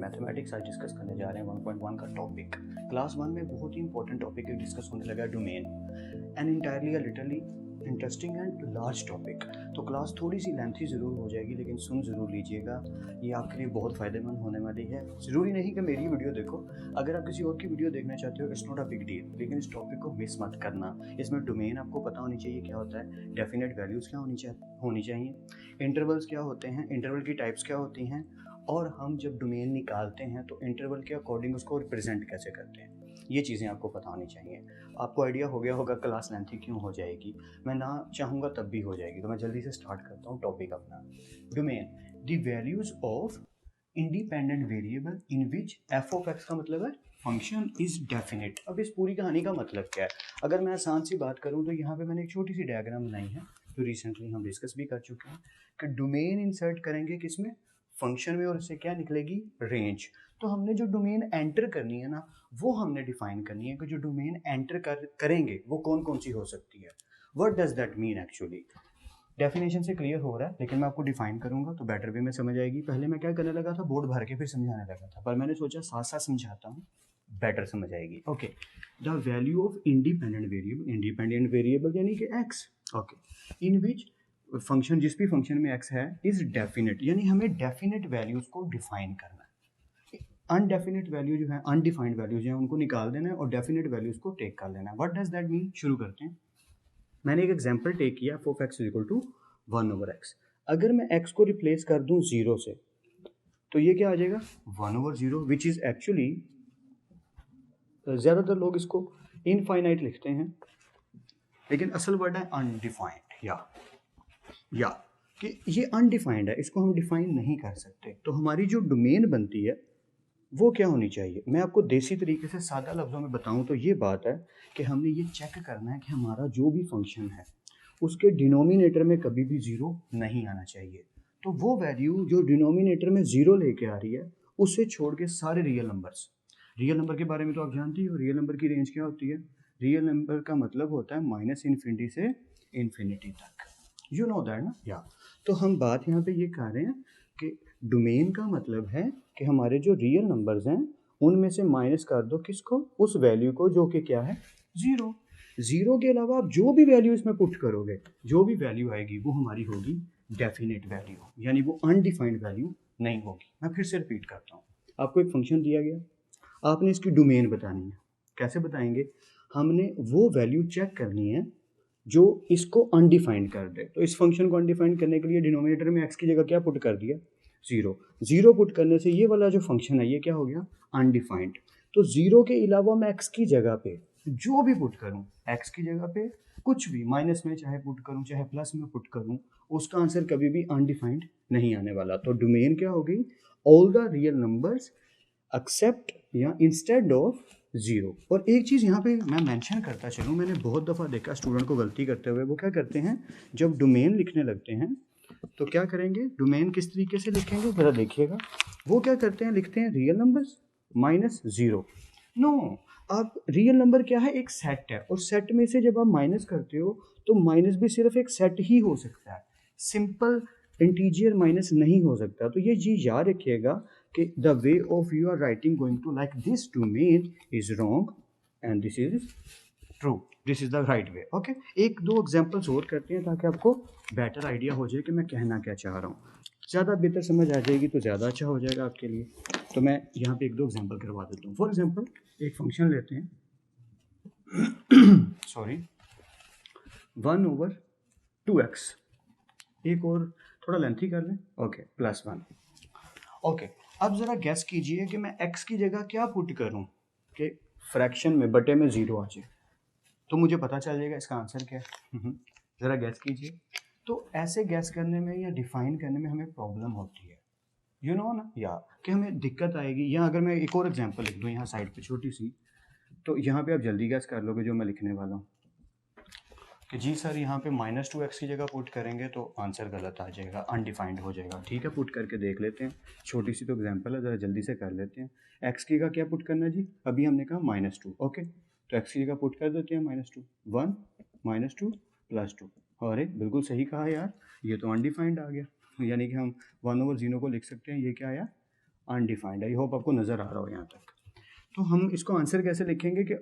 Mathematics आज discuss करने जा रहे हैं 1.1 का टॉपिक। क्लास 1 में बहुत ही इंपॉर्टेंट टॉपिक डिस्कस होने लगा, domain and entirely literally interesting and large topic. तो क्लास थोड़ी सी लेंथी ज़रूर हो जाएगी, लेकिन सुन ज़रूर लीजिएगा, ये आपके लिए बहुत फ़ायदेमंद होने वाली है। ज़रूरी नहीं कि मेरी वीडियो देखो, अगर आप किसी और की वीडियो देखना चाहते हो it's not a big deal, लेकिन इस टॉपिक को मिस मत करना। इसमें डोमेन आपको पता होनी चाहिए क्या होता है, डेफिनेट वैल्यूज़ क्या होनी चाहिए, इंटरवल्स क्या होते हैं, इंटरवल की टाइप्स क्या होती हैं, और हम जब डोमेन निकालते हैं तो इंटरवल के अकॉर्डिंग उसको रिप्रेजेंट कैसे करते हैं, ये चीज़ें आपको पता होनी चाहिए। आपको आइडिया हो गया होगा क्लास लेंथी क्यों हो जाएगी, मैं ना चाहूँगा तब भी हो जाएगी। तो मैं जल्दी से स्टार्ट करता हूँ टॉपिक अपना। Domain, the values of independent variable in which F of x का मतलब है फंक्शन इज डेफिनेट। अब इस पूरी कहानी का मतलब क्या है, अगर मैं आसान सी बात करूँ तो यहाँ पे मैंने एक छोटी सी डायग्राम बनाई है जो रिसेंटली हम डिस्कस भी कर चुके हैं कि डोमेन इंसर्ट करेंगे किसमें, फंक्शन में, और इससे क्या निकलेगी, रेंज। तो हमने जो डोमेन एंटर करनी है ना, वो हमने डिफाइन करनी है कि जो डोमेन एंटर करेंगे वो कौन कौन सी हो सकती है। What does that mean actually, definition से क्लियर हो रहा है, लेकिन मैं आपको डिफाइन करूंगा तो बेटर वे में समझ आएगी। पहले मैं क्या करने लगा था, बोर्ड भर के फिर समझाने लगा था, पर मैंने सोचा साथ साथ समझाता हूँ, बेटर समझ आएगी। Okay, the value of independent variable यानी कि x, okay, in which function, जिस भी फंक्शन में एक्स है, इज डेफिनेट, यानी हमें डेफिनेट वैल्यूज को डिफाइन करना है। अनडेफिनेट वैल्यू जो है, अनडिफाइंड वैल्यूज हैं, उनको निकाल देना है और डेफिनेट वैल्यूज को टेक कर लेना है। व्हाट डज दैट मीन, शुरू करते हैं। मैंने एक एग्जांपल टेक किया, F of X is equal to 1/x। अगर मैं x को रिप्लेस कर दूं 0 से तो ये क्या आ जाएगा, 1/0, विच इज एक्चुअली, ज़्यादातर लोग इसको इनफाइनाइट लिखते हैं, लेकिन असल वर्ड है अनडिफाइंड, या कि ये अनडिफाइंड है, इसको हम डिफाइन नहीं कर सकते। तो हमारी जो डोमेन बनती है वो क्या होनी चाहिए, मैं आपको देसी तरीके से सादा लफ्ज़ों में बताऊं तो ये बात है कि हमने ये चेक करना है कि हमारा जो भी फंक्शन है उसके डिनोमिनेटर में कभी भी ज़ीरो नहीं आना चाहिए। तो वो वैल्यू जो डिनोमिनेटर में ज़ीरो लेके आ रही है उसे छोड़ के सारे रियल नंबर्स, रियल नंबर के बारे में तो आप जानते ही हो, रियल नंबर की रेंज क्या होती है, रियल नंबर का मतलब होता है -इन्फिनिटी से इन्फिनिटी तक, यू नो दैट ना, या। तो हम बात यहाँ पे ये कर रहे हैं कि डोमेन का मतलब है कि हमारे जो रियल नंबर्स हैं उनमें से माइनस कर दो किसको, उस वैल्यू को जो कि क्या है, ज़ीरो। ज़ीरो के अलावा आप जो भी वैल्यू इसमें पुट करोगे, जो भी वैल्यू आएगी वो हमारी होगी डेफिनेट वैल्यू, यानी वो अनडिफाइंड वैल्यू नहीं होगी। मैं फिर से रिपीट करता हूँ, आपको एक फंक्शन दिया गया, आपने इसकी डोमेन बतानी है। कैसे बताएंगे, हमने वो वैल्यू चेक करनी है जो इसको अनडिफाइंड कर दे। तो इस फंक्शन को अनडिफाइंड करने के लिए डिनोमिनेटर में एक्स की जगह क्या पुट कर दिया, ज़ीरो। ज़ीरो पुट करने से ये वाला जो फंक्शन है ये क्या हो गया, अनडिफाइंड। तो ज़ीरो के अलावा मैं एक्स की जगह पे जो भी पुट करूँ, एक्स की जगह पे कुछ भी माइनस में चाहे पुट करूँ चाहे प्लस में पुट करूँ, उसका आंसर कभी भी अनडिफाइंड नहीं आने वाला। तो डोमेन क्या हो गई, all the real numbers accept या इंस्टेड ऑफ ज़ीरो। और एक चीज़ यहाँ पे मैं मेंशन करता चलूँ, मैंने बहुत दफ़ा देखा स्टूडेंट को गलती करते हुए, वो क्या करते हैं जब डोमेन लिखने लगते हैं तो क्या करेंगे, डोमेन किस तरीके से लिखेंगे ज़रा देखिएगा, वो क्या करते हैं, लिखते हैं रियल नंबर्स -0। नो, आप रियल नंबर क्या है, एक सेट है, और सेट में से जब आप माइनस करते हो तो माइनस भी सिर्फ एक सेट ही हो सकता है, सिंपल इंटीजर माइनस नहीं हो सकता। तो ये चीज़ याद रखिएगा कि the way of you are writing going to like this domain is wrong and this is true, this is the right way. Okay, एक दो एग्जांपल्स और करते हैं ताकि आपको बेटर आइडिया हो जाए कि मैं कहना क्या चाह रहा हूँ, ज़्यादा बेहतर समझ आ जाएगी तो ज़्यादा अच्छा हो जाएगा आपके लिए। तो मैं यहाँ पे एक दो एग्जांपल करवा देता हूँ। फॉर एग्जांपल एक फंक्शन लेते हैं सॉरी 1/2x, एक और थोड़ा लेंथी कर लें, ओके, +1। ओके, अब ज़रा गैस कीजिए कि मैं x की जगह क्या पुट करूं कि फ्रैक्शन में बटे में ज़ीरो आ जाए, तो मुझे पता चल जाएगा इसका आंसर क्या है। ज़रा गैस कीजिए। तो ऐसे गैस करने में या डिफाइन करने में हमें प्रॉब्लम होती है, यू नो ना, या कि हमें दिक्कत आएगी। या अगर मैं एक और एग्जांपल लिख दूँ यहाँ साइड पे छोटी सी, तो यहाँ पे आप जल्दी गैस कर लोगे जो मैं लिखने वाला हूँ कि जी सर यहाँ पे -2x की जगह पुट करेंगे तो आंसर गलत आ जाएगा, अनडिफाइंड हो जाएगा। ठीक है, पुट करके देख लेते हैं, छोटी सी तो एग्जांपल है, ज़रा जल्दी से कर लेते हैं। x की जगह क्या पुट करना है जी, अभी हमने कहा -2, ओके, तो x की जगह पुट कर देते हैं -2, 1 -2 +2। अरे बिल्कुल सही कहा यार, ये तो अनडिफाइंड आ गया, यानी कि हम 1/0 को लिख सकते हैं, ये क्या आया, अनडिफाइंड। आई होप आपको नज़र आ रहा हो यहाँ तक। तो हम इसको आंसर कैसे लिखेंगे कि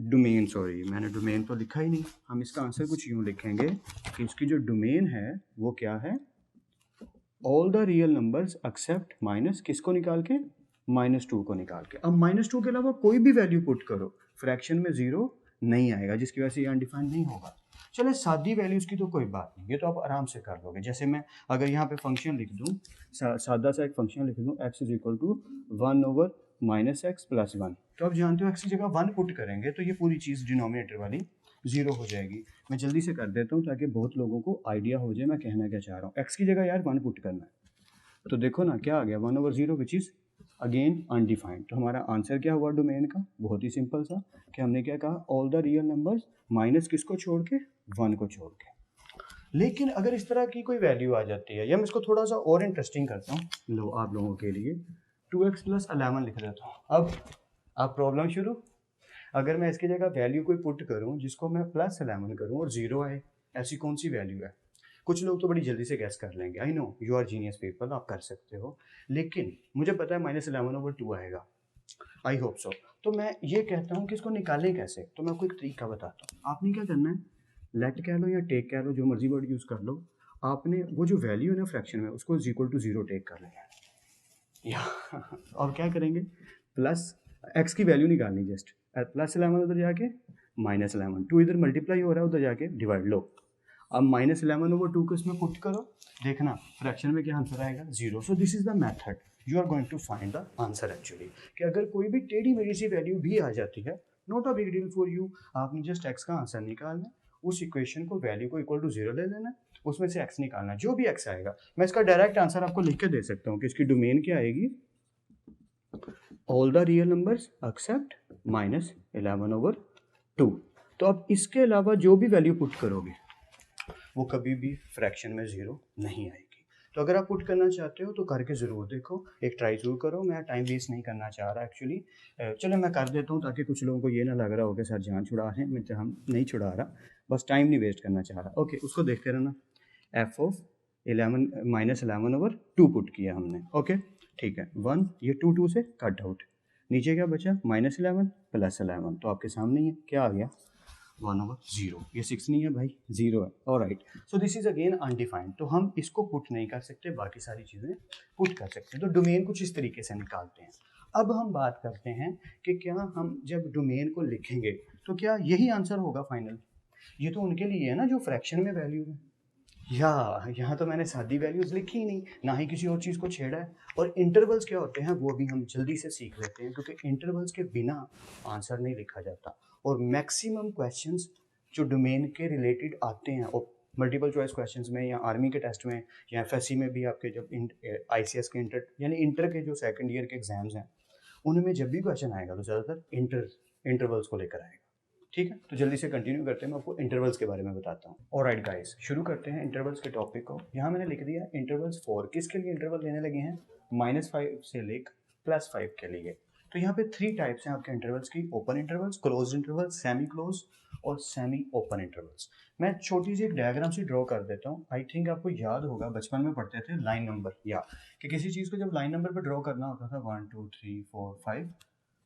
डोमेन, सॉरी मैंने डोमेन तो लिखा ही नहीं, हम इसका आंसर कुछ यूँ लिखेंगे कि इसकी जो डोमेन है वो क्या है, all the real numbers accept minus किसको निकाल के, -2 को निकाल के। अब -2 के अलावा कोई भी वैल्यू पुट करो, फ्रैक्शन में 0 नहीं आएगा, जिसकी वजह से ये अनडिफाइंड नहीं होगा। चलो सादी वैल्यूज की तो कोई बात नहीं, ये तो आप आराम से कर लोगे। जैसे मैं अगर यहाँ पे फंक्शन लिख दूँ, सादा सा एक फंक्शन लिख दूँ, x is equal to 1/-x+1, तो आप जानते हो x की जगह 1 पुट करेंगे तो ये पूरी चीज़ डिनोमिनेटर वाली 0 हो जाएगी। मैं जल्दी से कर देता हूँ ताकि बहुत लोगों को आइडिया हो जाए मैं कहना क्या चाह रहा हूँ। x की जगह यार 1 पुट करना है, तो देखो ना क्या आ गया, 1/0 विच इज़ अगेन अनडिफाइंड। तो हमारा आंसर क्या हुआ डोमेन का, बहुत ही सिंपल सा, कि हमने क्या कहा, all the real numbers minus किसको छोड़ के, 1 को छोड़ के। लेकिन अगर इस तरह की कोई वैल्यू आ जाती है, या मैं इसको थोड़ा सा और इंटरेस्टिंग करता हूँ, लो आप लोगों के लिए 2x + 11 लिख देता हूँ। अब प्रॉब्लम शुरू। अगर मैं इसकी जगह वैल्यू कोई पुट करूँ जिसको मैं +11 करूँ और 0 आए, ऐसी कौन सी वैल्यू है? कुछ लोग तो बड़ी जल्दी से गैस कर लेंगे, I know you are genius people, आप कर सकते हो, लेकिन मुझे पता है -11/2 आएगा, आई होप सो। तो मैं ये कहता हूँ कि इसको निकालें कैसे, तो मैं आपको एक तरीका बताता हूँ। आपने क्या करना है, लेट कह लो या टेक कह लो, जो मर्जी वर्ड यूज़ कर लो, आपने वो जो वैल्यू है ना फ्रैक्शन में, उसको =0 टेक कर लेना है, या और क्या करेंगे, प्लस एक्स की वैल्यू निकालनी, जस्ट +11 उधर जाके -11, 2 इधर मल्टीप्लाई हो रहा है, उधर जाके डिवाइड लो। अब -11/2 को इसमें पुट करो, देखना फ्रैक्शन में क्या आंसर आएगा, 0। So this is the method you are going to find the answer actually, कि अगर कोई भी टेढ़ी मेढ़ी सी वैल्यू भी आ जाती है, not a big deal for you, आपने जस्ट एक्स का आंसर निकालना है, उस इक्वेशन को वैल्यू को इक्वल टू 0 ले लेना, उसमें से एक्स निकालना, जो भी एक्स आएगा। मैं इसका डायरेक्ट आंसर आपको लिख के दे सकता हूँ कि इसकी डोमेन क्या आएगी, all the real numbers accept -11/2। तो अब इसके अलावा जो भी वैल्यू पुट करोगे वो कभी भी फ्रैक्शन में 0 नहीं आएगी। तो अगर आप पुट करना चाहते हो तो करके ज़रूर देखो, एक ट्राई ज़रूर करो। मैं टाइम वेस्ट नहीं करना चाह रहा एक्चुअली, चलो मैं कर देता हूँ ताकि कुछ लोगों को ये ना लग रहा हो कि सर जान छुड़ा रहे हैं, मैं हम नहीं छुड़ा रहा, बस टाइम नहीं वेस्ट करना चाह रहा। ओके, उसको देखते रहना। f(11) पुट किया हमने, ओके ठीक है, 1 ये 2 से कट आउट, नीचे क्या बचा, -11 + 11, तो आपके सामने ही है, क्या आ गया, 1/0। ये 6 नहीं है भाई, 0 है। Alright, so this is again undefined, तो हम इसको पुट नहीं कर सकते, बाकी सारी चीज़ें पुट कर सकते हैं। तो डोमेन कुछ इस तरीके से निकालते हैं। अब हम बात करते हैं कि क्या हम जब डोमेन को लिखेंगे तो क्या यही आंसर होगा फाइनल, ये तो उनके लिए है ना जो फ्रैक्शन में वैल्यू है, या यहाँ तो मैंने सादी वैल्यूज लिखी ही नहीं, ना ही किसी और चीज़ को छेड़ा है। और इंटरवल्स क्या होते हैं वो भी हम जल्दी से सीख लेते हैं, क्योंकि इंटरवल्स के बिना आंसर नहीं लिखा जाता। और मैक्सिमम क्वेश्चंस जो डोमेन के रिलेटेड आते हैं, और मल्टीपल चॉइस क्वेश्चंस में या आर्मी के टेस्ट में या एफएससी में भी, आपके जब आईसीएस के इंटर के जो सेकंड ईयर के एग्जाम्स हैं, उनमें जब भी क्वेश्चन आएगा तो ज़्यादातर इंटरवल्स को लेकर आएगा। ठीक है, तो जल्दी से कंटिन्यू करते हैं, मैं आपको इंटरवल्स के बारे में बताता हूँ। ऑलराइट गाइस, शुरू करते हैं इंटरवल्स के टॉपिक को। यहाँ मैंने लिख दिया इंटरवल्स 4, किसके लिए इंटरवल लेने लगे हैं, -5 से लेकर +5 के लिए। तो यहाँ पे 3 टाइप्स हैं आपके इंटरवल्स की, open intervals, close intervals, semi close और सेमी ओपन इंटरवल्स। मैं छोटी सी एक डायग्राम से ड्रॉ कर देता हूँ। आई थिंक आपको याद होगा, बचपन में पढ़ते थे लाइन नंबर, या कि किसी चीज़ को जब लाइन नंबर पर ड्रॉ करना होता था, 1 2 3 4 5,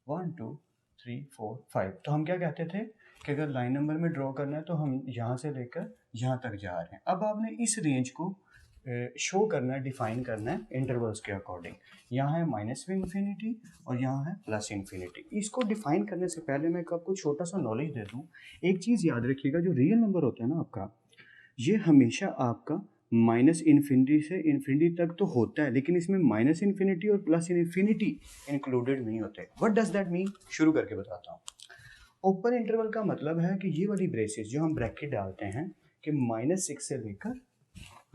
1 2 3 4 5, तो हम क्या कहते थे कि अगर लाइन नंबर में ड्रॉ करना है तो हम यहाँ से लेकर यहाँ तक जा रहे हैं। अब आपने इस रेंज को शो करना है, डिफाइन करना है इंटरवल्स के अकॉर्डिंग। यहाँ है -∞ और यहाँ है +∞। इसको डिफाइन करने से पहले मैं आपको छोटा सा नॉलेज दे दूँ। एक चीज़ याद रखिएगा, जो रियल नंबर होता है ना आपका, ये हमेशा आपका -∞ से इन्फिनिटी तक तो होता है, लेकिन इसमें -∞ और +∞ इंक्लूडेड नहीं होते। व्हाट डज दैट मीन, शुरू करके बताता हूँ। ओपन इंटरवल का मतलब है कि ये वाली ब्रेसेस जो हम ब्रैकेट डालते हैं कि -6 से लेकर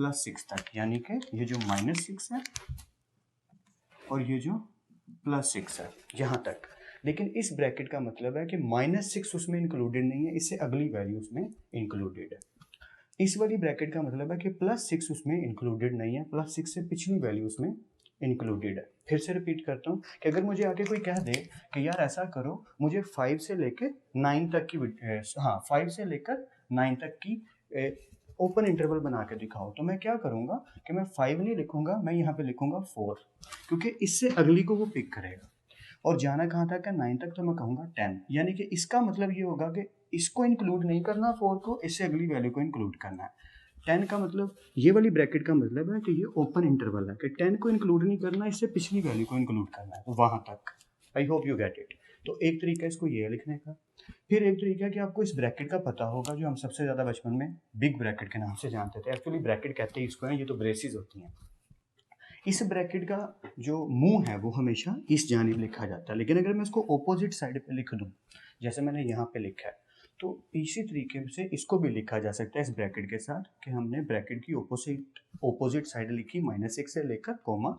+6 तक, यानी कि ये जो -6 है और ये जो +6 है, यहाँ तक। लेकिन इस ब्रैकेट का मतलब है कि -6 उसमें इंक्लूडेड नहीं है, इससे अगली वैल्यू उसमें इंक्लूडेड है। इस वाली ब्रैकेट का मतलब है कि +6 उसमें इंक्लूडेड नहीं है, +6 से पिछली वैल्यू उसमें इंक्लूडेड है। फिर से रिपीट करता हूँ कि अगर मुझे आके कोई कह दे कि यार ऐसा करो, मुझे 5 से लेकर 9 तक की 5 से लेकर 9 तक की ओपन इंटरवल बना के दिखाओ, तो मैं क्या करूँगा कि मैं 5 नहीं लिखूंगा, मैं यहाँ पे लिखूंगा 4, क्योंकि इससे अगली को वो पिक करेगा। और जाना कहाँ तक है, 9 तक, तो मैं कहूँगा 10। यानी कि इसका मतलब ये होगा कि इसको इंक्लूड नहीं करना 4 को, इससे अगली वैल्यू को इंक्लूड करना है। 10 का मतलब, ये वाली ब्रैकेट का मतलब है कि ये ओपन इंटरवल है कि 10 को इंक्लूड नहीं करना, इससे पिछली वैल्यू को इंक्लूड करना है, तो वहाँ तक। I hope you get it. तो एक तरीका इसको ये लिखने का। फिर एक तरीका है कि आपको इस ब्रैकेट का पता होगा, जो हम सबसे ज़्यादा बचपन में बिग ब्रैकेट के नाम से जानते थे। एक्चुअली ब्रैकेट कहते हैं इसको हैं, ये तो ब्रेसिस होती हैं। इस ब्रैकेट का जो मुंह है वो हमेशा इस जानिब लिखा जाता है, लेकिन अगर मैं इसको ऑपोजिट साइड पे लिख दूँ, जैसे मैंने यहाँ पे लिखा है, तो इसी तरीके से इसको भी लिखा जा सकता है इस ब्रैकेट के साथ, कि हमने ब्रैकेट की ऑपोजिट साइड लिखी -6 से लेकर कोमा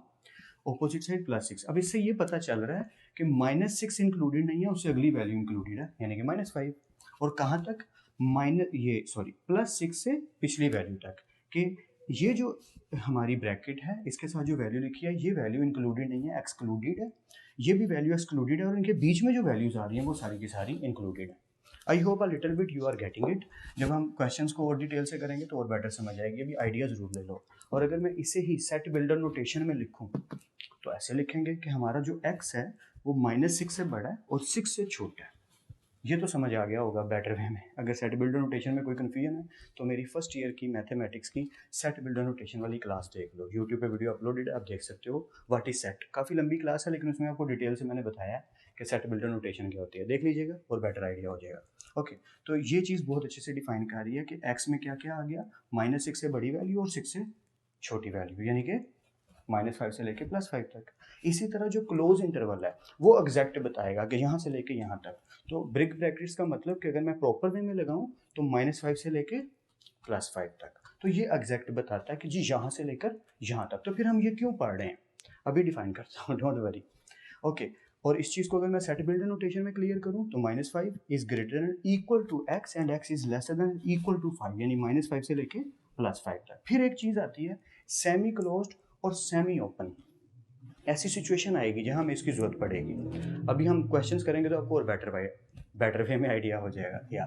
ऑपोजिट साइड +6। अब इससे ये पता चल रहा है कि -6 इंक्लूडेड नहीं है, उससे अगली वैल्यू इंक्लूडेड है, यानी कि -5। और कहाँ तक, +6 से पिछली वैल्यू तक, कि ये जो हमारी ब्रैकेट है इसके साथ जो वैल्यू लिखी है, ये वैल्यू इंक्लूडेड नहीं है, एक्सक्लूडेड है। ये भी वैल्यू एक्सक्लूडेड है, और इनके बीच में जो वैल्यूज आ रही हैं वो सारी की सारी इंक्लूडेड है। I hope a little bit you are getting it. जब हम क्वेश्चंस को और डिटेल से करेंगे तो और बेटर समझ आएगी। अभी आइडिया जरूर ले लो। और अगर मैं इसे ही सेट बिल्डर नोटेशन में लिखूं, तो ऐसे लिखेंगे कि हमारा जो x है वो -6 से बड़ा है और 6 से छोटा है। ये तो समझ आ गया होगा बेटर वे में। अगर सेट बिल्डर नोटेशन में कोई कन्फ्यूजन है तो मेरी फर्स्ट ईयर की मैथमेटिक्स की सेट बिल्डर नोटेशन वाली क्लास देख लो, यूट्यूब पे वीडियो अपलोडेड है, आप देख सकते हो। व्हाट इज सेट, काफ़ी लंबी क्लास है, लेकिन उसमें आपको डिटेल से मैंने बताया है कि सेट बिल्डर नोटेशन क्या होती है, देख लीजिएगा और बेटर आइडिया हो जाएगा। ओके, तो ये चीज़ बहुत अच्छे से डिफाइन कर रही है कि एक्स में क्या क्या आ गया, -6 से बड़ी वैल्यू और 6 से छोटी वैल्यू, यानी कि -5 से लेके +5 तक। इसी तरह जो क्लोज इंटरवल है वो एग्जैक्ट बताएगा कि यहाँ से लेके यहाँ तक। तो ब्रिक ब्रैकेट्स का मतलब कि अगर मैं प्रॉपर वे में लगाऊं तो -5 से लेके +5 तक, तो ये एग्जैक्ट बताता है कि जी यहाँ से लेकर यहाँ तक। तो फिर हम ये क्यों पढ़ रहे हैं, अभी डिफाइन करता हूँ, डोंट वरी। ओके, और इस चीज़ को अगर मैं सेट बिल्डर नोटेशन में क्लियर करूँ तो -5 is greater than equal to x and x is lesser than equal to 5, यानी -5 से लेके +5 तक। फिर एक चीज़ आती है सेमी क्लोज्ड और सेमी ओपन। ऐसी सिचुएशन आएगी जहां हमें इसकी जरूरत पड़ेगी। अभी हम क्वेश्चंस करेंगे तो आपको और बेटर वे में आइडिया हो जाएगा। या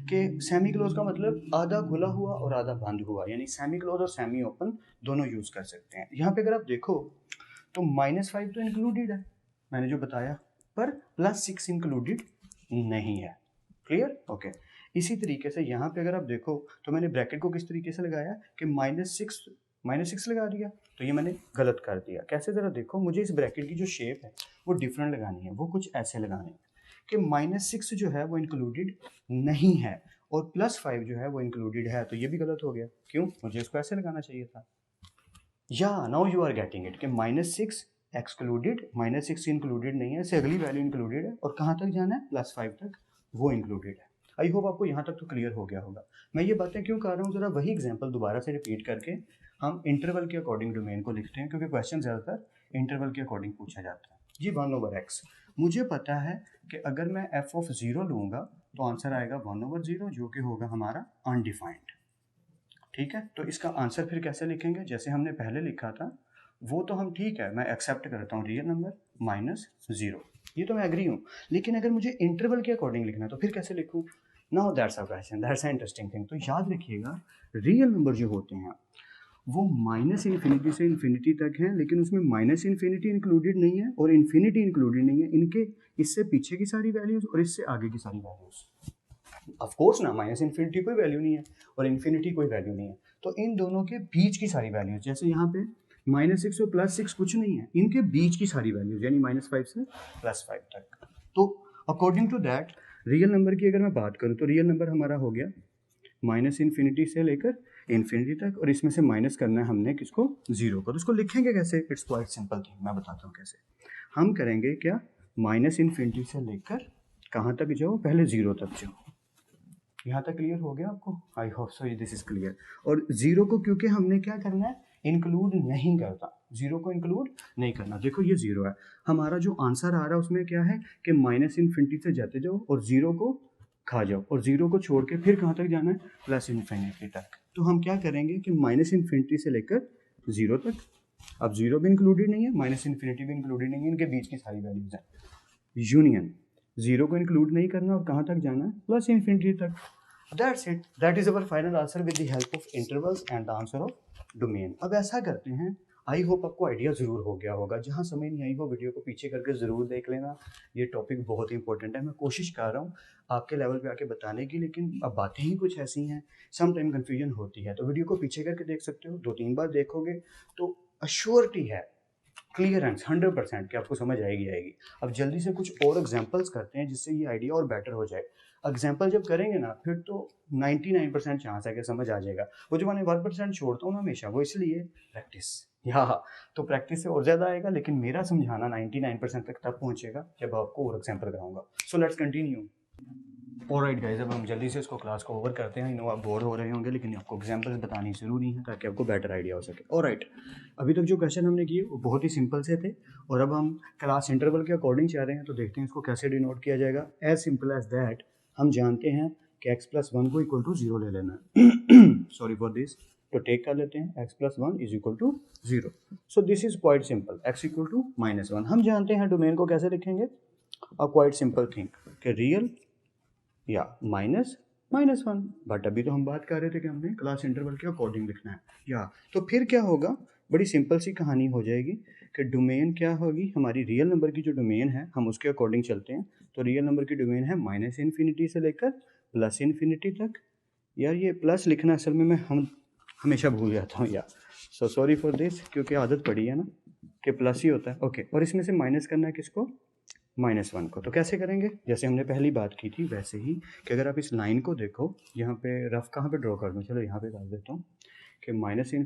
कि सेमी क्लोज का मतलब आधा खुला हुआ और आधा बंद हुआ, यानी सेमी क्लोज और सेमी ओपन दोनों यूज कर सकते हैं। यहाँ पे अगर आप देखो तो -5 तो इंक्लूडेड है मैंने जो बताया, पर +6 इंक्लूडेड नहीं है। क्लियर? ओके। इसी तरीके से यहाँ पे अगर आप देखो तो मैंने ब्रैकेट को किस तरीके से लगाया कि -6 लगा दिया, तो ये मैंने गलत कर दिया। कैसे, ज़रा देखो, मुझे इस ब्रैकेट की जो शेप है वो डिफरेंट लगानी है, वो कुछ ऐसे लगानी है कि -6 जो है वो इंक्लूडेड नहीं है और +5 जो है वो इंक्लूडेड है, तो ये भी गलत हो गया। क्यों? मुझे इसको ऐसे लगाना चाहिए था। या now you are getting it कि -6 एक्सक्लूडेड, -6 इंक्लूडेड नहीं है, इससे अगली वैल्यू इंक्लूडेड है, और कहाँ तक जाना है, +5 तक, वो इंक्लूडेड है। आई होप आपको यहाँ तक तो क्लियर हो गया होगा। मैं ये बातें क्यों कर रहा हूँ, ज़रा वही एग्जाम्पल दोबारा से रिपीट करके हम इंटरवल के अकॉर्डिंग डोमेन को लिखते हैं, क्योंकि क्वेश्चन ज़्यादातर इंटरवल के अकॉर्डिंग पूछा जाता है। जी 1/x, मुझे पता है कि अगर मैं f(0) लूँगा तो आंसर आएगा 1/0, जो कि होगा हमारा अनडिफाइंड। ठीक है, तो इसका आंसर फिर कैसे लिखेंगे, जैसे हमने पहले लिखा था वो तो हम, ठीक है, मैं एक्सेप्ट करता हूँ रियल नंबर -0, ये तो मैं एग्री हूँ। लेकिन अगर मुझे इंटरवल के अकॉर्डिंग लिखना है तो फिर कैसे लिखूँ? Now that's a question, that's a interesting thing. तो याद रखिएगा, रियल नंबर जो होते हैं वो -∞ से इन्फिनिटी तक हैं, लेकिन उसमें -∞ इंक्लूडेड नहीं है और इन्फिनिटी इंक्लूडेड नहीं है। इनके इससे पीछे की सारी वैल्यूज और इससे आगे की सारी वैल्यूज, ऑफ कोर्स ना, -∞ कोई वैल्यू नहीं है और इन्फिनिटी कोई वैल्यू नहीं है, तो इन दोनों के बीच की सारी वैल्यूज, जैसे यहाँ पे -6 और +6 कुछ नहीं है, इनके बीच की सारी वैल्यूज, यानी -5 से +5 तक। तो according to that real number की अगर मैं बात करूँ तो रियल नंबर हमारा हो गया -∞ से लेकर इन्फिनिटी तक, और इसमें से माइनस करना है हमने किसको, 0 को। तो उसको लिखेंगे कैसे? इट्स क्वाइट सिंपल थिंग, मैं बताता हूँ कैसे। हम करेंगे क्या, -∞ से लेकर कहाँ तक जाओ, पहले 0 तक जाओ। यहाँ तक क्लियर हो गया आपको? I hope so this is clear. और 0 को क्योंकि हमने क्या करना है, इंक्लूड नहीं करता, 0 को इंक्लूड नहीं करना। देखो ये 0 है, हमारा जो आंसर आ रहा है उसमें क्या है कि -∞ से जाते जाओ और 0 को खा जाओ, और 0 को छोड़ के फिर कहाँ तक जाना है, +∞ तक। तो हम क्या करेंगे कि -∞ से लेकर 0 तक, अब 0 भी इंक्लूडेड नहीं है, -∞ भी इंक्लूडेड नहीं है, इनके बीच की सारी वैल्यूज हैं। यूनियन, 0 को इंक्लूड नहीं करना और कहाँ तक जाना है, +∞ तक। That's it, that is our final answer with the help of intervals and the answer of domain. अब ऐसा करते हैं, आई होप आपको आइडिया ज़रूर हो गया होगा। जहाँ समझ नहीं आई हो वीडियो को पीछे करके ज़रूर देख लेना, ये टॉपिक बहुत इंपॉर्टेंट है। मैं कोशिश कर रहा हूँ आपके लेवल पे आके बताने की, लेकिन अब बातें ही कुछ ऐसी हैं, सम टाइम कन्फ्यूजन होती है। तो वीडियो को पीछे करके देख सकते हो, 2-3 बार देखोगे तो अश्योरिटी है, क्लियरेंस 100% कि आपको समझ आएगी। अब जल्दी से कुछ और एग्जांपल्स करते हैं जिससे ये आइडिया और बेटर हो जाए। एग्जांपल जब करेंगे ना फिर तो 99% चांस है कि समझ आ जाएगा। वो जो मैंने 1% छोड़ता हूँ ना हमेशा, वो इसलिए प्रैक्टिस, या तो प्रैक्टिस से और ज़्यादा आएगा, लेकिन मेरा समझाना 99% तक तब पहुँचेगा जब आपको और एग्जाम्पल कराऊंगा। So let's continue. Alright guys, अब हम जल्दी से इसको क्लास को ओवर करते हैं। नो आप बोर हो रहे होंगे, लेकिन आपको एग्जांपल्स बतानी ज़रूरी है ताकि आपको बेटर आइडिया हो सके। ऑलराइट, अभी तक जो क्वेश्चन हमने किए वो बहुत ही सिंपल से थे, और अब हम क्लास इंटरवल के अकॉर्डिंग चाह रहे हैं, तो देखते हैं इसको कैसे डिनोट किया जाएगा। एज सिंपल एज दैट, हम जानते हैं कि x+1 को इक्वल टू 0 ले लेना है। सॉरी फॉर दिस, तो टेक कर लेते हैं x+1 is equal to 0। So this is quite simple, x equal to -1। हम जानते हैं डोमेन को कैसे लिखेंगे, अ क्वाइट सिंपल थिंग कि रियल या -1। बट अभी तो हम बात कर रहे थे कि हमने क्लास इंटरवल के अकॉर्डिंग लिखना है, या तो फिर क्या होगा, बड़ी सिंपल सी कहानी हो जाएगी कि डोमेन क्या होगी, हमारी रियल नंबर की जो डोमेन है हम उसके अकॉर्डिंग चलते हैं। तो रियल नंबर की डोमेन है -∞ से लेकर +∞ तक। यार ये प्लस लिखना असल में मैं हमेशा भूल जाता हूँ यार, सो सॉरी फॉर दिस, क्योंकि आदत पड़ी है ना कि प्लस ही होता है। ओके, और इसमें से माइनस करना है किसको, -1 को। तो कैसे करेंगे, जैसे हमने पहली बात की थी वैसे ही, कि अगर आप इस लाइन को देखो, यहाँ पे रफ कहाँ पे ड्रॉ कर दूँ, चलो यहाँ पे कर देता हूँ कि -∞ से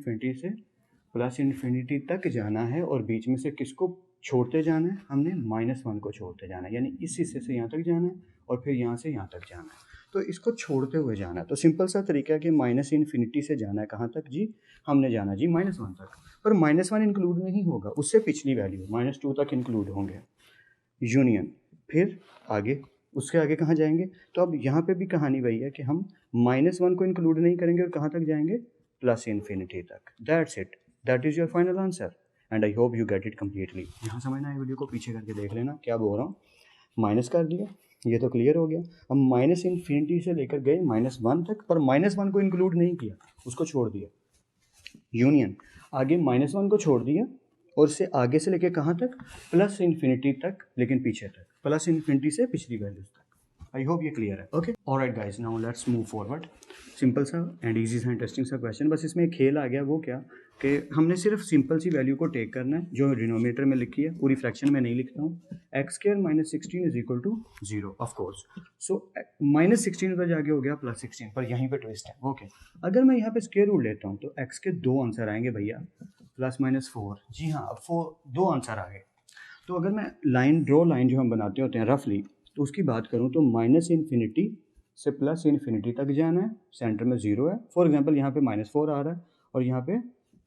+∞ तक जाना है, और बीच में से किसको छोड़ते जाना है, हमने -1 को छोड़ते जाना है, यानी इस हिस्से से यहाँ तक जाना है और फिर यहाँ से यहाँ तक जाना है, तो इसको छोड़ते हुए जाना है। तो सिंपल सा तरीका है कि -∞ से जाना है कहाँ तक जी, हमने जाना जी -1 तक, पर -1 इंक्लूड नहीं होगा, उससे पिछली वैल्यू -2 तक इंक्लूड होंगे, यूनियन, फिर आगे, उसके आगे कहाँ जाएंगे। तो अब यहाँ पे भी कहानी वही है कि हम -1 को इंक्लूड नहीं करेंगे और कहाँ तक जाएंगे, +∞ तक। That's it, that is your final answer, and I hope you get it completely. यहाँ समझना है, वीडियो को पीछे करके देख लेना क्या बोल रहा हूँ। माइनस कर दिया, ये तो क्लियर हो गया। अब -∞ से लेकर गए -1 तक, पर -1 को इंक्लूड नहीं किया, उसको छोड़ दिया, यूनियन, आगे -1 को छोड़ दिया, और उससे आगे से लेके कहाँ तक, +∞ तक, लेकिन पीछे तक, +∞ से पिछली वैल्यूज तक। आई होप ये क्लियर है। Okay, alright guys, now let's move forward. Simple सा एंड इजी सा इंटरेस्टिंग सा क्वेश्चन, बस इसमें एक खेल आ गया, वो क्या कि हमने सिर्फ सिंपल सी वैल्यू को टेक करना है जो डिनोमिनेटर में लिखी है, पूरी फ्रैक्शन में नहीं लिखता हूँ। x² - 16 is equal to 0 of course. So -16 तो जाके हो गया +16, पर यहीं पे ट्विस्ट है। ओके, अगर मैं यहाँ पे स्क्वायर रूट लेता हूँ तो x के 2 आंसर आएंगे भैया, +-4, जी हाँ, अब 2 आंसर आ गए। तो अगर मैं लाइन जो हम बनाते होते हैं रफली, तो उसकी बात करूँ तो -∞ से +∞ तक जाना है, सेंटर में 0 है। फॉर एग्जांपल यहाँ पे -4 आ रहा है और यहाँ पे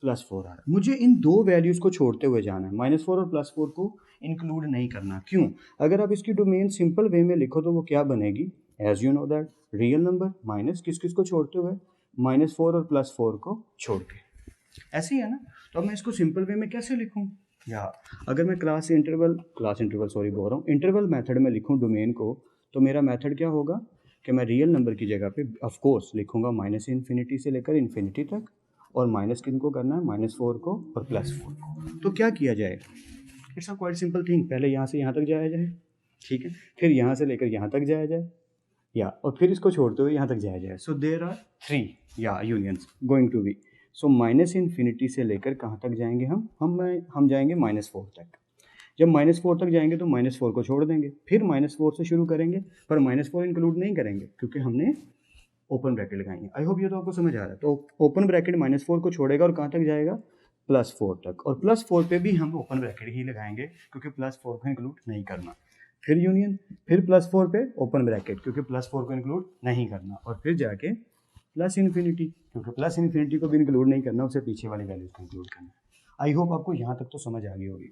+4 आ रहा है, मुझे इन दो वैल्यूज़ को छोड़ते हुए जाना है, -4 और +4 को इंक्लूड नहीं करना। क्यों, अगर आप इसकी डोमेन सिंपल वे में लिखो तो वो क्या बनेगी, as you know that, real number minus किस को छोड़ते हुए, -4 और +4 को छोड़ के, ऐसे ही है ना। तो अब मैं इसको सिंपल वे में कैसे लिखूँ, या अगर मैं इंटरवल मेथड में लिखूँ डोमेन को, तो मेरा मेथड क्या होगा कि मैं रियल नंबर की जगह पे ऑफ कोर्स लिखूँगा -∞ से लेकर इन्फिनिटी तक, और माइनस किन को करना है, -4 को और +4 को। तो क्या किया जाए, it's a quite simple thing, पहले यहाँ से यहाँ तक जाया जाए, ठीक है, फिर यहाँ से लेकर यहाँ तक जाया जाए, या और फिर इसको छोड़ते हुए यहाँ तक जाया जाए। सो देयर आर 3 या यूनियंस गोइंग टू बी। सो -∞ से लेकर कहाँ तक जाएंगे, हम जाएंगे -4 तक। जब -4 तक जाएंगे तो -4 को छोड़ देंगे, फिर -4 से शुरू करेंगे, पर -4 इंक्लूड नहीं करेंगे क्योंकि हमने ओपन ब्रैकेट लगाई है। आई होप ये तो आपको समझ आ रहा है। तो ओपन ब्रैकेट -4 को छोड़ेगा और कहाँ तक जाएगा, +4 तक, और +4 पे भी हम ओपन ब्रैकेट ही लगाएंगे क्योंकि +4 को इंक्लूड नहीं करना। फिर यूनियन, फिर +4 पे ओपन ब्रैकेट क्योंकि +4 को इंक्लूड नहीं करना, और फिर जाके +∞ क्योंकि +∞ को भी इंक्लूड नहीं करना, उससे पीछे वाली वैल्यूज को इंक्लूड करना। आई होप आपको यहाँ तक तो समझ आ गई होगी।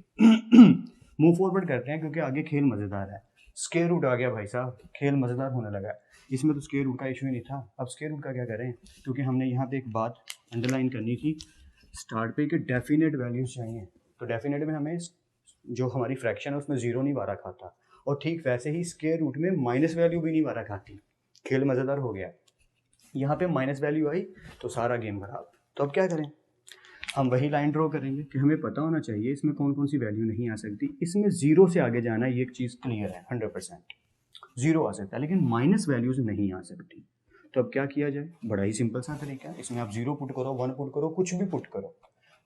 मूव फॉरवर्ड करते हैं क्योंकि आगे खेल मज़ेदार है। स्क्वायर रूट आ गया भाई साहब, खेल मज़ेदार होने लगा है। इसमें तो स्क्वायर रूट का इशू ही नहीं था, अब स्क्वायर रूट का क्या करें, क्योंकि हमने यहाँ पे एक बात अंडरलाइन करनी थी स्टार्ट पे कि डेफिनेट वैल्यूज चाहिए। तो डेफिनेट में हमें जो हमारी फ्रैक्शन है उसमें 0 नहीं बारह खाता, और ठीक वैसे ही स्क्वायर रूट में माइनस वैल्यू भी नहीं बारह खाती। खेल मज़ेदार हो गया। यहाँ पे माइनस वैल्यू आई तो सारा गेम खराब। तो अब क्या करें, हम वही लाइन ड्रॉ करेंगे कि हमें पता होना चाहिए इसमें कौन कौन सी वैल्यू नहीं आ सकती। इसमें जीरो से आगे जाना है, ये एक चीज़ क्लियर है 100%। जीरो आ सकता है लेकिन माइनस वैल्यूज नहीं आ सकती। तो अब क्या किया जाए, बड़ा ही सिंपल सा तरीका है। इसमें आप जीरो पुट करो, वन पुट करो, कुछ भी पुट करो,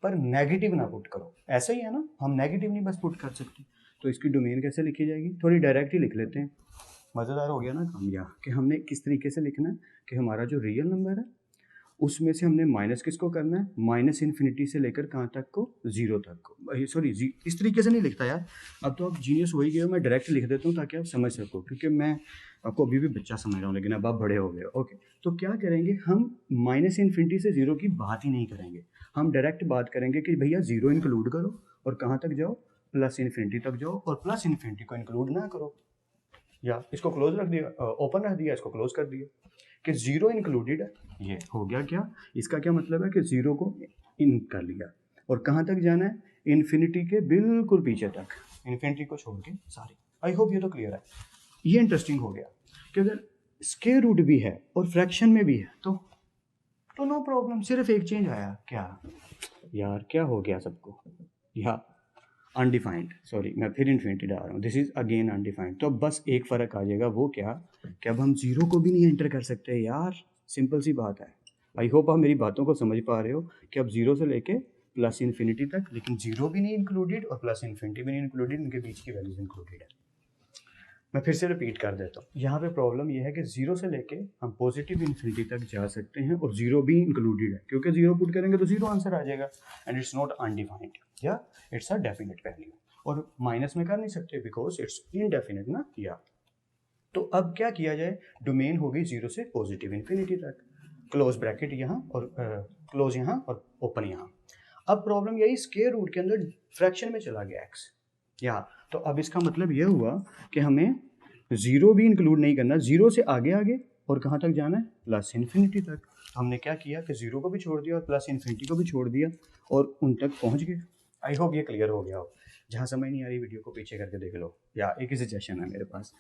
पर नेगेटिव ना पुट करो। ऐसा ही है ना, हम नेगेटिव नहीं बस पुट कर सकते। तो इसकी डोमेन कैसे लिखी जाएगी, थोड़ी डायरेक्ट ही लिख लेते हैं। मज़ेदार हो गया ना काम, या कि हमने किस तरीके से लिखना है कि हमारा जो रियल नंबर है उसमें से हमने माइनस किसको करना है, माइनस इन्फिनिटी से लेकर कहाँ तक को, जीरो तक को। सॉरी इस तरीके से नहीं लिखता यार, अब तो आप जीनियस हो ही गए हो, मैं डायरेक्ट लिख देता हूँ ताकि आप समझ सको, क्योंकि मैं आपको अभी भी बच्चा समझ रहा हूँ लेकिन अब आप बड़े हो गए हो। ओके, तो क्या करेंगे हम, माइनस इन्फिनिटी से जीरो की बात ही नहीं करेंगे, हम डायरेक्ट बात करेंगे कि भैया जीरो इंक्लूड करो और कहाँ तक जाओ, प्लस इन्फिनिटी तक जाओ, और प्लस इन्फिनिटी को इंक्लूड ना करो। या इसको क्लोज रख दिया, ओपन रख दिया, इसको क्लोज कर दिया कि जीरो इंक्लूडेड है। ये हो गया क्या, इसका क्या मतलब है कि जीरो को इन कर लिया और कहाँ तक जाना है, इन्फिनिटी के बिल्कुल पीछे तक, इन्फिनिटी को छोड़ के सारी। आई होप ये तो क्लियर है। ये इंटरेस्टिंग हो गया कि अगर स्क्वायर रूट भी है और फ्रैक्शन में भी है तो नो प्रॉब्लम, सिर्फ एक चेंज आया। क्या यार, क्या हो गया सबको, या अनडिफाइंड, सॉरी मैं फिर इन्फिनिटी डाल रहा हूँ, दिस इज अगेन अनडिफाइंड। तो अब बस एक फ़र्क आ जाएगा, वो क्या कि अब हम जीरो को भी नहीं एंटर कर सकते यार, सिंपल सी बात है। आई होप आप मेरी बातों को समझ पा रहे हो कि अब जीरो से लेके प्लस इन्फिनिटी तक, लेकिन जीरो भी नहीं इंक्लूडेड और प्लस इन्फिनिटी भी नहीं इंक्लूडेड, इनके बीच की वैल्यूज इंक्लूडेड है। मैं फिर से रिपीट कर देता हूँ, यहाँ पे प्रॉब्लम ये है कि जीरो से लेके हम पॉजिटिव इन्फिनिटी तक जा सकते हैं और जीरो भी इंक्लूडेड है, क्योंकि जीरो पुट करेंगे तो जीरो आंसर आ जाएगा एंड इट्स नॉट अनडिफाइंड, या इट्स अ डेफिनेट वैल्यू। और माइनस में कर नहीं सकते बिकॉज इट्स इनडेफिनेट ना, या तो अब क्या किया जाए, डोमेन हो गई जीरो से पॉजिटिव इन्फिनिटी तक, क्लोज ब्रैकेट यहाँ और क्लोज यहाँ और ओपन यहाँ। अब प्रॉब्लम यही, स्क्वायर रूट के अंदर फ्रैक्शन में चला गया एक्स, या तो अब इसका मतलब ये हुआ कि हमें जीरो भी इंक्लूड नहीं करना, जीरो से आगे आगे और कहाँ तक जाना है, प्लस इन्फिनिटी तक। तो हमने क्या किया कि जीरो को भी छोड़ दिया और प्लस इन्फिनिटी को भी छोड़ दिया और उन तक पहुँच गए। आई होप ये क्लियर हो गया हो। जहाँ समझ नहीं आ रही वीडियो को पीछे करके देख लो, या एक ही सजेशन है मेरे पास।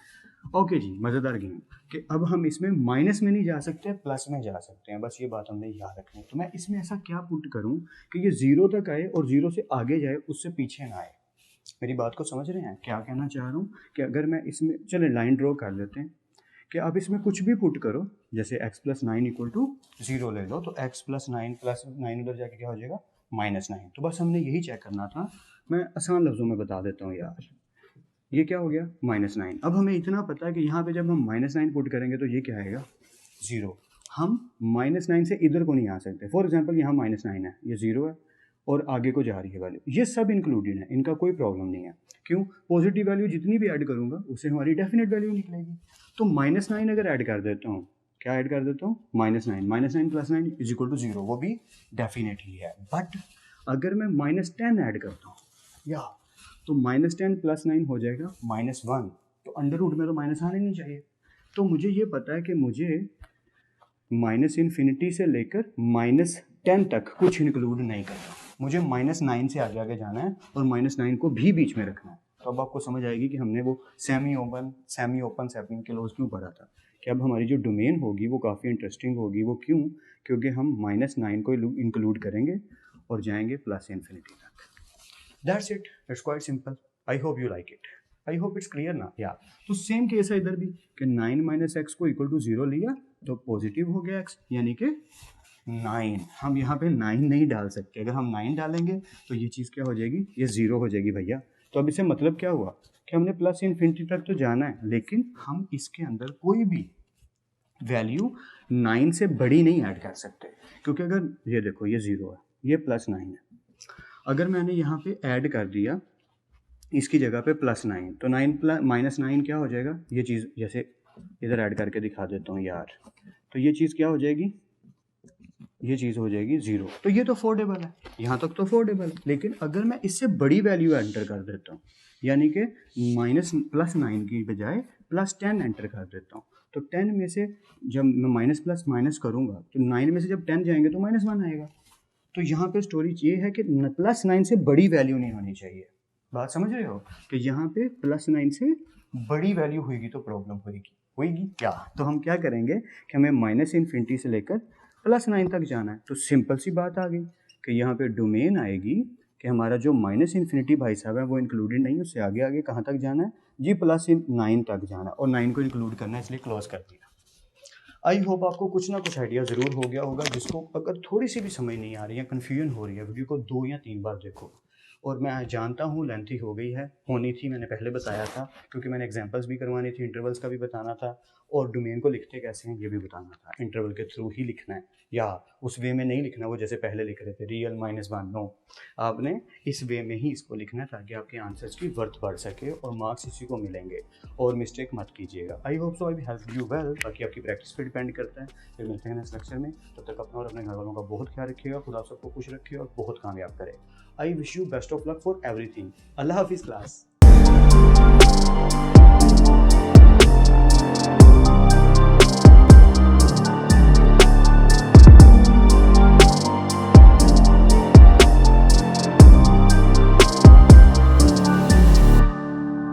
ओके जी, मज़ेदार गेम कि अब हम इसमें माइनस में नहीं जा सकते, प्लस में जा सकते हैं, बस ये बात हमने याद रखनी है। तो मैं इसमें ऐसा क्या पुट करूँ कि ये जीरो तक आए और जीरो से आगे जाए, उससे पीछे ना आए। मेरी बात को समझ रहे हैं, क्या कहना चाह रहा हूँ कि अगर मैं इसमें, चले लाइन ड्रॉ कर लेते हैं कि आप इसमें कुछ भी पुट करो, जैसे x plus 9 equal to zero ले लो, तो x प्लस 9 उधर जाके क्या हो जाएगा, -9। तो बस हमने यही चेक करना था। मैं आसान लफ्ज़ों में बता देता हूँ यार, ये क्या हो गया, -9। अब हमें इतना पता है कि यहाँ पे जब हम -9 पुट करेंगे तो ये क्या आएगा, जीरो। हम -9 से इधर को नहीं आ सकते। फॉर एग्जांपल यहाँ -9 है, ये जीरो है और आगे को जा रही है वैल्यू, ये सब इंक्लूडेड है, इनका कोई प्रॉब्लम नहीं है। क्यों, पॉजिटिव वैल्यू जितनी भी ऐड करूँगा उससे हमारी डेफिनेट वैल्यू निकलेगी। तो -9 अगर ऐड कर देता हूँ, क्या ऐड कर देता हूँ, -9 plus 9 is equal to zero, वो भी डेफिनेट ही है। बट अगर मैं -10 ऐड करता हूँ, या तो -10 प्लस 9 हो जाएगा -1, तो अंडर रूट में तो माइनस आने नहीं चाहिए। तो मुझे ये पता है कि मुझे माइनस इन्फिनिटी से लेकर -10 तक कुछ इंक्लूड नहीं करना, मुझे -9 से आगे आगे जाना है और -9 को भी बीच में रखना है। तो अब आपको समझ आएगी कि हमने वो सेमी ओपन सेमी क्लोज क्यों पढ़ा था, कि अब हमारी जो डोमेन होगी वो काफ़ी इंटरेस्टिंग होगी। वो क्यों, क्योंकि हम -9 को इंक्लूड करेंगे और जाएंगे प्लस इन्फिनिटी तक। That's it, it's quite simple. I hope you like it, I hope it's clear ना। या तो सेम केस है इधर भी कि 9 माइनस एक्स को इक्वल टू जीरो लिया तो पॉजिटिव हो गया एक्स, यानी कि 9। हम यहाँ पे 9 नहीं डाल सकते, अगर हम 9 डालेंगे तो ये चीज़ क्या हो जाएगी, ये ज़ीरो हो जाएगी भैया। तो अब इसे मतलब क्या हुआ कि हमने प्लस इन्फिनिटी तक तो जाना है, लेकिन हम इसके अंदर कोई भी वैल्यू 9 से बड़ी नहीं ऐड कर सकते, क्योंकि अगर ये देखो ये ज़ीरो है, ये +9 है, अगर मैंने यहाँ पे ऐड कर दिया इसकी जगह पे +9, तो 9 -9 क्या हो जाएगा, ये चीज़ जैसे इधर ऐड करके दिखा देता हूँ यार, तो ये चीज़ क्या हो जाएगी, ये चीज़ हो जाएगी ज़ीरो। तो ये तो अफोर्डेबल है, यहाँ तक तो अफोर्डेबल है। लेकिन अगर मैं इससे बड़ी वैल्यू एंटर कर देता हूँ, यानी कि +9 की बजाय +10 एंटर कर देता हूँ, तो 10 में से जब मैं माइनस प्लस माइनस करूँगा तो 9 में से जब 10 जाएंगे तो -1 आएगा। तो यहाँ पे स्टोरी ये है कि +9 से बड़ी वैल्यू नहीं होनी चाहिए। बात समझ रहे हो कि यहाँ पे +9 से बड़ी वैल्यू होगी तो प्रॉब्लम होगी। होएगी क्या? तो हम क्या करेंगे कि हमें -∞ से लेकर +9 तक जाना है। तो सिंपल सी बात आ गई कि यहाँ पे डोमेन आएगी कि हमारा जो -∞ भाई साहब है वो इंक्लूडेड नहीं, उससे आगे आगे कहाँ तक जाना है जी, +9 तक जाना है, और 9 को इंक्लूड करना है, इसलिए क्लोज कर दिया। आई होप आपको कुछ ना कुछ आइडिया ज़रूर हो गया होगा। जिसको अगर थोड़ी सी भी समझ नहीं आ रही है, कन्फ्यूजन हो रही है, वीडियो को 2 या 3 बार देखो। और मैं जानता हूँ लेंथी हो गई है, होनी थी, मैंने पहले बताया था, क्योंकि मैंने एग्जांपल्स भी करवानी थी, इंटरवल्स का भी बताना था, और डोमेन को लिखते कैसे हैं ये भी बताना था। इंटरवल के थ्रू ही लिखना है, या उस वे में नहीं लिखना वो जैसे पहले लिख रहे थे रियल -1, नो, आपने इस वे में ही इसको लिखना है ताकि आपके आंसर्स की वर्थ बढ़ सके और मार्क्स इसी को मिलेंगे, और मिस्टेक मत कीजिएगा। I hope so I help you well. बाकी आपकी प्रैक्टिस पे डिपेंड करता है। फिर मिलते हैं नेक्स्ट लेक्चर में, तब तक अपना और अपने घर वालों का बहुत ख्याल रखिएगा, खुदा सबको खुश रखिए और बहुत कामयाब करे। I wish you best of luck for everything. अल्लाह हाफिज़ क्लास।